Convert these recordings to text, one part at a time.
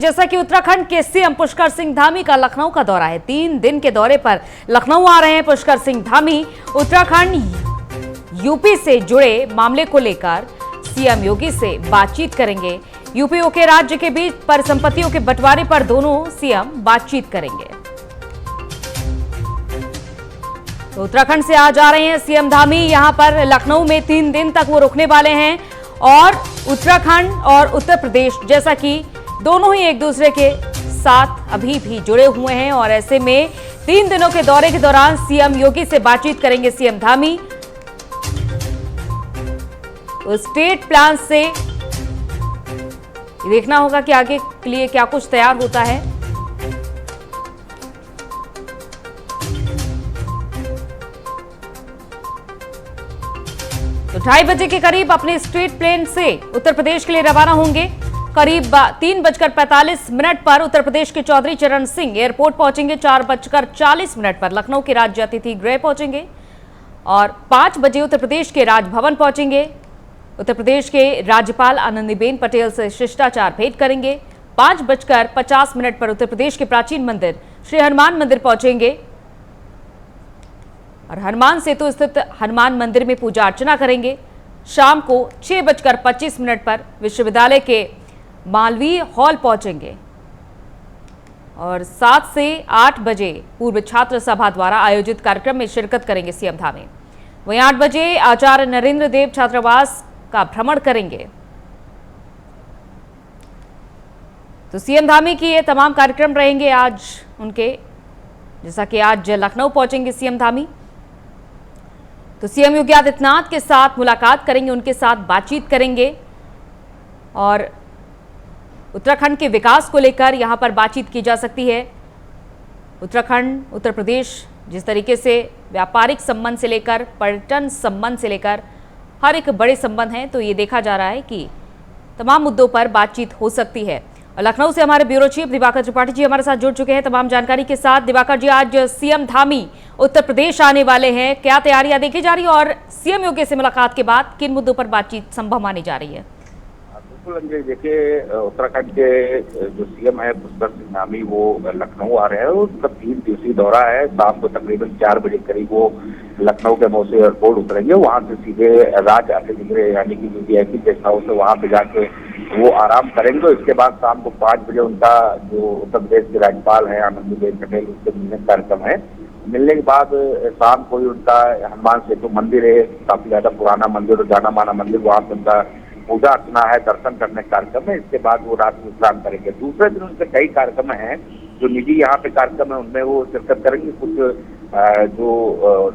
जैसा कि उत्तराखंड के सीएम पुष्कर सिंह धामी का लखनऊ का दौरा है। 3 दिन के दौरे पर लखनऊ आ रहे हैं पुष्कर सिंह धामी। उत्तराखंड यूपी से जुड़े मामले को लेकर सीएम योगी से बातचीत करेंगे। यूपी के राज्य के बीच परिसंपत्तियों के बंटवारे पर दोनों सीएम बातचीत करेंगे। तो उत्तराखंड से आज आ रहे हैं सीएम धामी। यहां पर लखनऊ में 3 दिन तक वो रुकने वाले हैं और उत्तराखंड और उत्तर प्रदेश जैसा कि दोनों ही एक दूसरे के साथ अभी भी जुड़े हुए हैं और ऐसे में 3 दिनों के दौरे के दौरान सीएम योगी से बातचीत करेंगे सीएम धामी। तो स्टेट प्लान से देखना होगा कि आगे के लिए क्या कुछ तैयार होता है। तो 2:30 बजे के करीब अपने स्टेट प्लेन से उत्तर प्रदेश के लिए रवाना होंगे। करीब 3:45 पर उत्तर प्रदेश के चौधरी चरण सिंह एयरपोर्ट पहुंचेंगे। 4:40 पर लखनऊ के राज्य अतिथि गृह पहुंचेंगे और 5 बजे उत्तर प्रदेश के राजभवन पहुंचेंगे। उत्तर प्रदेश के राज्यपाल आनंदीबेन पटेल से शिष्टाचार भेंट करेंगे। 5:50 पर उत्तर प्रदेश के प्राचीन मंदिर श्री हनुमान मंदिर पहुंचेंगे और हनुमान सेतु स्थित हनुमान मंदिर में पूजा अर्चना करेंगे। शाम को 6:25 पर विश्वविद्यालय के मालवीय हॉल पहुंचेंगे और 7 से 8 बजे पूर्व छात्र सभा द्वारा आयोजित कार्यक्रम में शिरकत करेंगे सीएम धामी। वहीं 8 बजे आचार्य नरेंद्र देव छात्रावास का भ्रमण करेंगे। तो सीएम धामी की ये तमाम कार्यक्रम रहेंगे आज उनके, जैसा कि आज लखनऊ पहुंचेंगे सीएम धामी। तो सीएम योगी आदित्यनाथ के साथ मुलाकात करेंगे, उनके साथ बातचीत करेंगे और उत्तराखंड के विकास को लेकर यहां पर बातचीत की जा सकती है। उत्तराखंड, उत्तर प्रदेश जिस तरीके से व्यापारिक संबंध से लेकर पर्यटन संबंध से लेकर हर एक बड़े संबंध हैं, तो ये देखा जा रहा है कि तमाम मुद्दों पर बातचीत हो सकती है। और लखनऊ से हमारे ब्यूरो चीफ दिवाकर त्रिपाठी जी हमारे साथ जुड़ चुके हैं तमाम जानकारी के साथ। दिवाकर जी, आज सीएम धामी उत्तर प्रदेश आने वाले हैं, क्या तैयारियां देखी जा रही है और सीएम योगी से मुलाकात के बाद किन मुद्दों पर बातचीत संभव मानी जा रही है? बिल्कुल, देखिए उत्तराखंड के जो सीएम है पुष्कर सिंह धामी वो लखनऊ आ रहे हैं। उसका 3 दिवसीय दौरा है। शाम को तकरीबन 4 बजे करीब वो लखनऊ के मौसे एयरपोर्ट उतरेंगे। वहां से सीधे राज्य अतिथि गृह यानी कि वीवीआईपी गेस्ट हाउस है, वहां पे जाके वो आराम करेंगे। इसके बाद शाम को 5 बजे उनका जो उत्तर प्रदेश के राज्यपाल है आनंदीबेन पटेल, उससे मिलने का कार्यक्रम है। मिलने के बाद शाम को ही उनका हनुमान सेतु मंदिर है, काफी ज्यादा पुराना मंदिर और जाना माना मंदिर, वहां पे उनका पूजा अर्चना है, दर्शन करने का कार्यक्रम है। इसके बाद वो रात में विश्राम करेंगे। दूसरे दिन उनके कई कार्यक्रम हैं जो निजी यहाँ पे कार्यक्रम है, उनमें वो शिरकत करेंगे। कुछ जो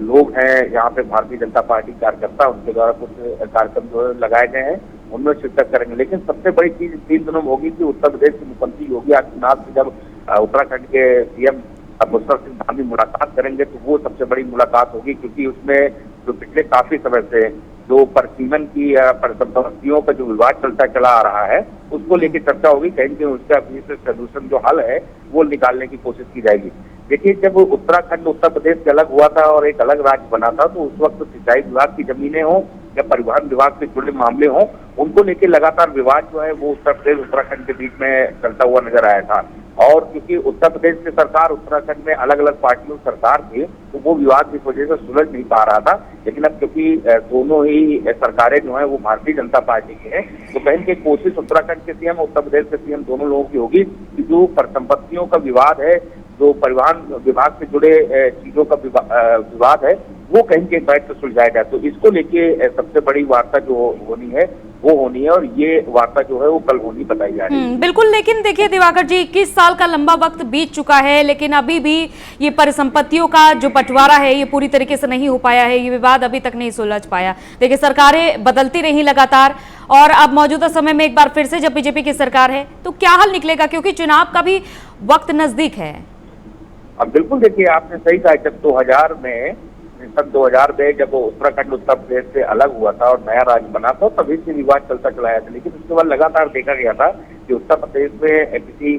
लोग हैं यहाँ पे भारतीय जनता पार्टी कार्यकर्ता, उनके द्वारा कुछ कार्यक्रम जो लगाए गए हैं उनमें शिरकत करेंगे। लेकिन सबसे बड़ी चीज 3 दिनों में होगी कि उत्तर प्रदेश के मुख्यमंत्री योगी आदित्यनाथ से जब उत्तराखंड के सीएम पुष्कर सिंह धामी मुलाकात करेंगे तो वो सबसे बड़ी मुलाकात होगी, क्योंकि उसमें जो पिछले काफी समय से जो परिसीमन की परिसंपत्तियों का जो विवाद चलता चला आ रहा है उसको लेकर चर्चा होगी। कहीं उसका सोल्यूशन जो हल है वो निकालने की कोशिश की जाएगी। देखिए, जब उत्तराखंड उत्तर प्रदेश से अलग हुआ था और एक अलग राज्य बना था तो उस वक्त सिंचाई विभाग की जमीनें हों या परिवहन विभाग से जुड़े मामले हों, उनको लेकर लगातार विवाद जो है वो उत्तर प्रदेश उत्तराखंड के बीच में चलता हुआ नजर आया था। और क्योंकि उत्तर प्रदेश की सरकार उत्तराखंड में अलग अलग पार्टियों की सरकार थी तो वो विवाद इस वजह से सुलझ नहीं पा रहा था। लेकिन अब क्योंकि दोनों ही सरकारें जो है वो भारतीय जनता पार्टी की है तो कहीं की कोशिश उत्तराखंड के सीएम उत्तर प्रदेश के सीएम दोनों लोगों की होगी कि जो परिसंपत्तियों का विवाद है, जो परिवहन विभाग से जुड़े चीजों का विवाद है, वो कहीं के बैठ से सुलझाया जाए। तो इसको लेके सबसे बड़ी वार्ता जो होनी है वो होनी है और ये वार्ता जो है वो कल होनी बताई जा रही है। बिल्कुल, लेकिन देखिए दिवाकर जी, 21 साल का लंबा वक्त बीत चुका है लेकिन अभी भी ये परिसंपत्तियों का जो बंटवारा है ये पूरी तरीके से नहीं हो पाया है, ये विवाद अभी तक नहीं सुलझ पाया। देखिए, सरकारें बदलती रही लगातार और अब मौजूदा समय में एक बार फिर से जब बीजेपी की सरकार है तो क्या हल निकलेगा, क्योंकि चुनाव का भी वक्त नजदीक है? अब बिल्कुल, देखिए आपने सही कहा। जब 2000 में सन 2000 में जब उत्तराखंड उत्तर प्रदेश से अलग हुआ था और नया राज्य बना था तभी से विवाद चलता चला आया था। लेकिन उसके बाद लगातार देखा गया था कि उत्तर प्रदेश में किसी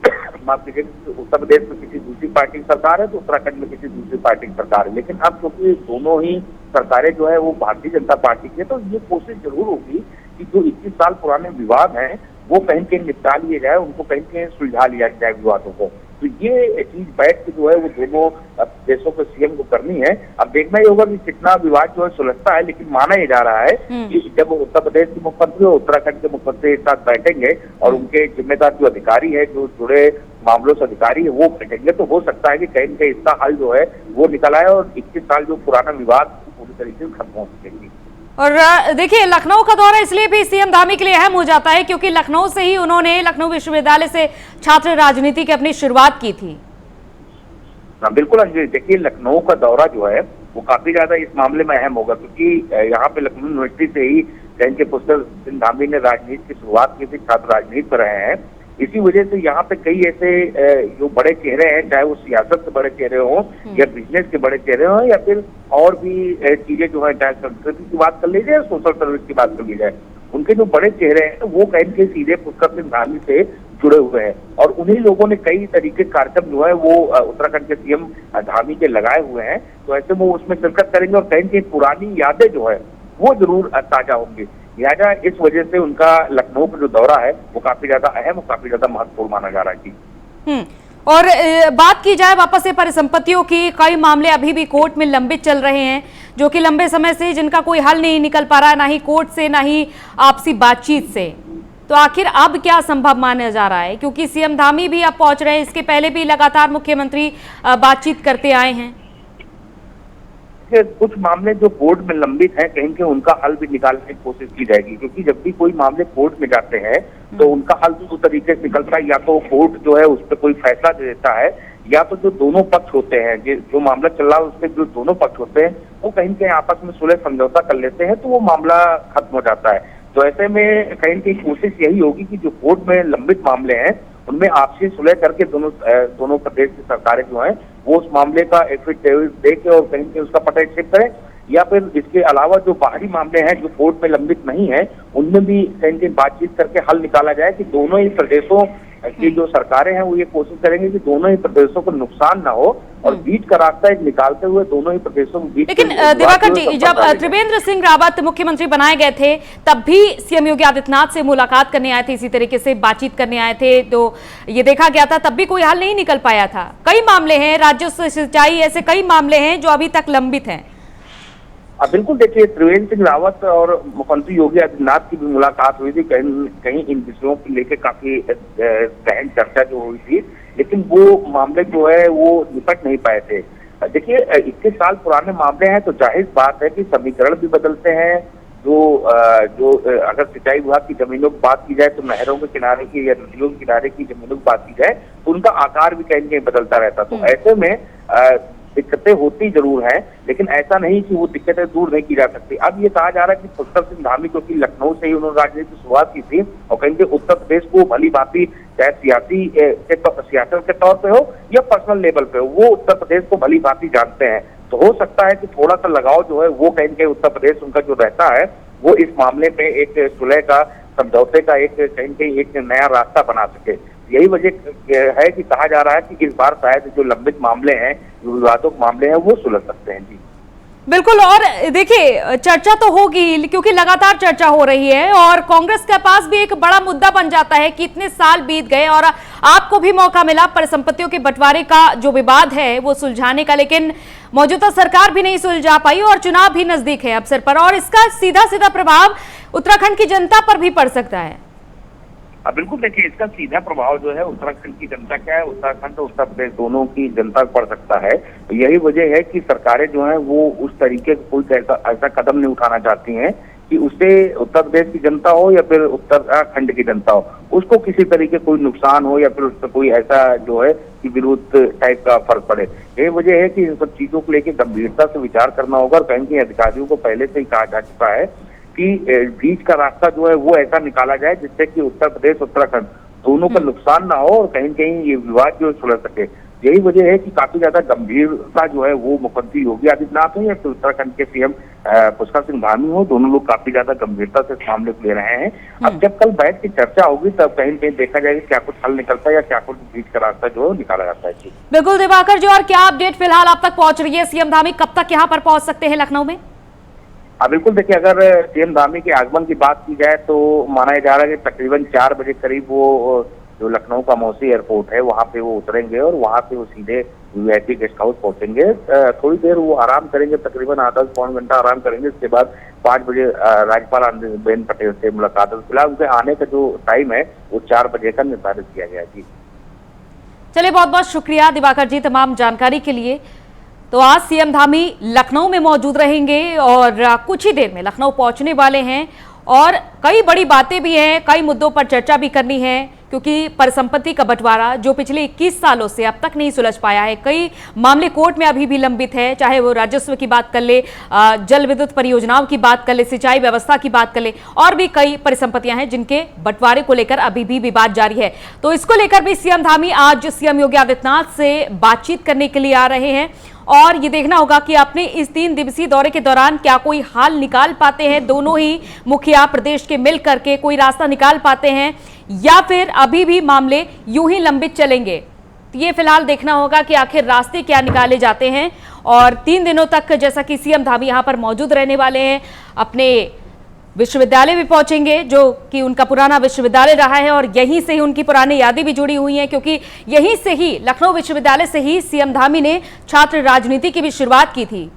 उत्तर प्रदेश में किसी दूसरी पार्टी की सरकार है तो उत्तराखंड में किसी दूसरी पार्टी की सरकार है। लेकिन अब क्योंकि दोनों ही सरकारें जो है वो भारतीय जनता पार्टी की है तो ये कोशिश जरूर होगी कि जो 21 साल पुराने विवाद हैं वो कहीं न कहीं निपटा लिए जाए, उनको कहीं न कहीं सुलझा लिया जाए विवादों को। तो ये चीज बैठ के जो है वो दोनों देशों के सीएम को करनी है। अब देखना ही होगा कि कितना विवाद जो है सुलझता है, लेकिन माना ही जा रहा है कि जब उत्तर प्रदेश के मुख्यमंत्री और उत्तराखंड के मुख्यमंत्री एक साथ बैठेंगे और उनके जिम्मेदार जो अधिकारी है, जो जुड़े मामलों से अधिकारी है, वो बैठेंगे, तो हो सकता है कि कहीं न कहीं इसका हल जो है वो निकल आए और 21 साल जो पुराना विवाद पूरी तरीके से खत्म हो सकेगी। और देखिए, लखनऊ का दौरा इसलिए भी सीएम धामी के लिए अहम हो जाता है क्योंकि लखनऊ से ही उन्होंने लखनऊ विश्वविद्यालय से छात्र राजनीति की अपनी शुरुआत की थी। बिल्कुल अंजलि, देखिए लखनऊ का दौरा जो है वो काफी ज्यादा इस मामले में अहम होगा, क्योंकि यहाँ पे लखनऊ यूनिवर्सिटी से ही कहीं के पुष्कर सिंह धामी ने राजनीति की शुरुआत की थी, छात्र राजनीति पर रहे हैं। इसी वजह से यहाँ पे कई ऐसे जो बड़े चेहरे हैं, चाहे वो सियासत के बड़े चेहरे हों या बिजनेस के बड़े चेहरे हों या फिर और भी चीजें जो है, चाहे संस्कृति की बात कर लीजिए, सोशल सर्विस की बात कर ली जाए, उनके जो बड़े चेहरे हैं वो कहीं के सीधे पुष्कर सिंह धामी से जुड़े हुए हैं। और उन्हीं लोगों ने कई तरीके कार्यक्रम जो है वो उत्तराखंड के सीएम धामी के लगाए हुए हैं, तो ऐसे वो उसमें शिरकत करेंगे और कहीं पुरानी यादें जो है वो जरूर ताजा होंगी। लिहाजा इस वजह से उनका लखनऊ का जो दौरा है वो काफी ज्यादा अहम और काफी ज्यादा महत्वपूर्ण माना जा रहा है जी। और बात की जाए वापस से परिसंपत्तियों की, कई मामले अभी भी कोर्ट में लंबित चल रहे हैं जो कि लंबे समय से जिनका कोई हल नहीं निकल पा रहा है, ना ही कोर्ट से ना ही आपसी बातचीत से। तो आखिर अब क्या संभव माना जा रहा है, क्योंकि सीएम धामी भी अब पहुंच रहे हैं, इसके पहले भी लगातार मुख्यमंत्री बातचीत करते आए हैं। कुछ मामले जो कोर्ट में लंबित हैं, कहीं के उनका हल भी निकालने की कोशिश की जाएगी, क्योंकि जब भी कोई मामले कोर्ट में जाते हैं तो उनका हल दो तरीके से निकलता है। या तो कोर्ट जो है उस पर कोई फैसला दे देता है, या तो जो दोनों पक्ष होते हैं, जो मामला चल रहा है उसके जो दोनों पक्ष होते हैं वो कहीं कहीं आपस में सुलह समझौता कर लेते हैं, तो वो मामला खत्म हो जाता है। तो ऐसे में कहीं की कोशिश यही होगी कि जो कोर्ट में लंबित मामले हैं उनमें आपसी सुलह करके दोनों प्रदेश की सरकारें जो हैं वो उस मामले का एफिडेविट दे के और कहीं के उसका पता एक्सेप्ट करें, या फिर इसके अलावा जो बाहरी मामले हैं जो कोर्ट में लंबित नहीं है उनमें भी कहीं बातचीत करके हल निकाला जाए कि दोनों ही प्रदेशों की जो सरकारें हैं वो ये कोशिश करेंगे कि दोनों ही प्रदेशों को नुकसान ना हो और बीच का रास्ता एक निकालते हुए दोनों ही प्रदेशों के बीच। लेकिन दिवाकर जी, जब त्रिवेंद्र सिंह रावत मुख्यमंत्री बनाए गए थे तब भी सीएम योगी आदित्यनाथ से मुलाकात करने आए थे, इसी तरीके से बातचीत करने आए थे, तो ये देखा गया था तब भी कोई हल नहीं निकल पाया था। कई मामले हैं, राजस्व सिंचाई, ऐसे कई मामले हैं जो अभी तक लंबित हैं। बिल्कुल, देखिए त्रिवेंद्र सिंह रावत और मुख्यमंत्री योगी आदित्यनाथ की भी मुलाकात हुई थी, कहीं इन विषयों को लेकर काफी गहन चर्चा जो हुई थी, लेकिन वो मामले जो है वो निपट नहीं पाए थे। देखिए 21 साल पुराने मामले हैं तो जाहिर बात है कि समीकरण भी बदलते हैं। जो अगर सिंचाई विभाग की जमीनों की बात की जाए तो नहरों के किनारे की या नदियों के किनारे की जमीनों की बात की जाए तो उनका आकार भी कहीं बदलता रहता। तो ऐसे में दिक्कतें होती जरूर हैं, लेकिन ऐसा नहीं कि वो दिक्कतें दूर नहीं की जा सकती। अब ये कहा जा रहा है कि पुष्कर सिंह धामी, क्योंकि लखनऊ से ही उन्होंने राजनीति की शुरुआत की थी और कहीं उत्तर प्रदेश को भली भांति चाहे सियासत के तौर पे हो या पर्सनल लेवल पे हो, वो उत्तर प्रदेश को भली भांति जानते हैं। तो हो सकता है कि थोड़ा सा लगाव जो है वो कहीं उत्तर प्रदेश उनका जो रहता है वो इस मामले में एक सुलह का, समझौते का एक नया रास्ता बना सके। यही वजह है कि कहा जा रहा है कि इस बार शायद जो लंबित मामले हैं, जो विवादों मामले हैं वो सुलझ सकते हैं जी। बिल्कुल, और देखिए चर्चा तो होगी क्योंकि लगातार चर्चा हो रही है और कांग्रेस के पास भी एक बड़ा मुद्दा बन जाता है कि इतने साल बीत गए और आपको भी मौका मिला परिसंपत्तियों के बंटवारे का जो विवाद है वो सुलझाने का, लेकिन मौजूदा सरकार भी नहीं सुलझा पाई और चुनाव भी नजदीक है अवसर पर, और इसका सीधा सीधा प्रभाव उत्तराखंड की जनता पर भी पड़ सकता है। बिल्कुल, देखिए इसका सीधा प्रभाव जो है उत्तराखंड की जनता क्या है, उत्तराखंड और उत्तर प्रदेश दोनों की जनता पड़ सकता है। यही वजह है कि सरकारें जो है वो उस तरीके का कोई ऐसा कदम नहीं उठाना चाहती हैं कि उससे उत्तर प्रदेश की जनता हो या फिर उत्तराखंड की जनता हो, उसको किसी तरीके कोई नुकसान हो या फिर उस पर कोई ऐसा जो है कि विरोध टाइप का फर्क पड़े। यही वजह है कि इन सब चीजों को लेकर गंभीरता से विचार करना होगा और कहीं अधिकारियों को पहले से ही कहा जा चुका है कि बीच का रास्ता जो है वो ऐसा निकाला जाए जिससे कि उत्तर प्रदेश उत्तराखंड दोनों का नुकसान ना हो और कहीं ये विवाद जो सुलझ सके। यही वजह है कि काफी ज्यादा गंभीरता जो है वो मुख्यमंत्री योगी आदित्यनाथ हो या फिर उत्तराखंड के सीएम पुष्कर सिंह धामी हो, दोनों लोग काफी ज्यादा गंभीरता से इस मामले को ले रहे हैं। अब जब कल बैठ की चर्चा होगी तब कहीं देखा जाएगा क्या कुछ हल निकलता है या क्या कुछ बीच का रास्ता जो है निकाला जाता है। बिल्कुल दिवाकर जी, और क्या अपडेट फिलहाल आप तक पहुंच रही है? सीएम धामी कब तक यहाँ पर पहुंच सकते हैं लखनऊ में? बिल्कुल, देखिए अगर सीएम धामी के आगमन की बात की जाए तो माना जा रहा है कि तकरीबन 4 बजे करीब वो जो लखनऊ का मौसी एयरपोर्ट है वहां पे वो उतरेंगे और वहां पे वो सीधे वीआईपी गेस्ट हाउस पहुंचेंगे। थोड़ी देर वो आराम करेंगे, तकरीबन आधा पौन घंटा आराम करेंगे। इसके बाद 5 बजे राज्यपाल आनंदीबेन पटेल से मुलाकात। फिलहाल उनके आने का जो टाइम है वो 4 बजे का निर्धारित किया गया। जी चलिए, बहुत बहुत शुक्रिया दिवाकर जी तमाम जानकारी के लिए। तो आज सीएम धामी लखनऊ में मौजूद रहेंगे और कुछ ही देर में लखनऊ पहुंचने वाले हैं और कई बड़ी बातें भी हैं, कई मुद्दों पर चर्चा भी करनी है, क्योंकि परिसंपत्ति का बंटवारा जो पिछले 21 सालों से अब तक नहीं सुलझ पाया है, कई मामले कोर्ट में अभी भी लंबित है, चाहे वो राजस्व की बात कर ले, जल विद्युत परियोजनाओं की बात कर ले, सिंचाई व्यवस्था की बात कर ले, और भी कई परिसंपत्तियां हैं जिनके बंटवारे को लेकर अभी भी विवाद जारी है। तो इसको लेकर भी सीएम धामी आज सीएम योगी आदित्यनाथ से बातचीत करने के लिए आ रहे हैं और ये देखना होगा कि अपने इस 3 दिवसीय दौरे के दौरान क्या कोई हल निकाल पाते हैं दोनों ही मुखिया प्रदेश के मिल करके, कोई रास्ता निकाल पाते हैं या फिर अभी भी मामले यूं ही लंबित चलेंगे। तो ये फिलहाल देखना होगा कि आखिर रास्ते क्या निकाले जाते हैं। और 3 दिनों तक जैसा कि सीएम धामी यहां पर मौजूद रहने वाले हैं, अपने विश्वविद्यालय भी पहुंचेंगे जो कि उनका पुराना विश्वविद्यालय रहा है और यहीं से ही उनकी पुरानी यादें भी जुड़ी हुई हैं, क्योंकि यहीं से ही लखनऊ विश्वविद्यालय से ही सीएम धामी ने छात्र राजनीति की भी शुरुआत की थी।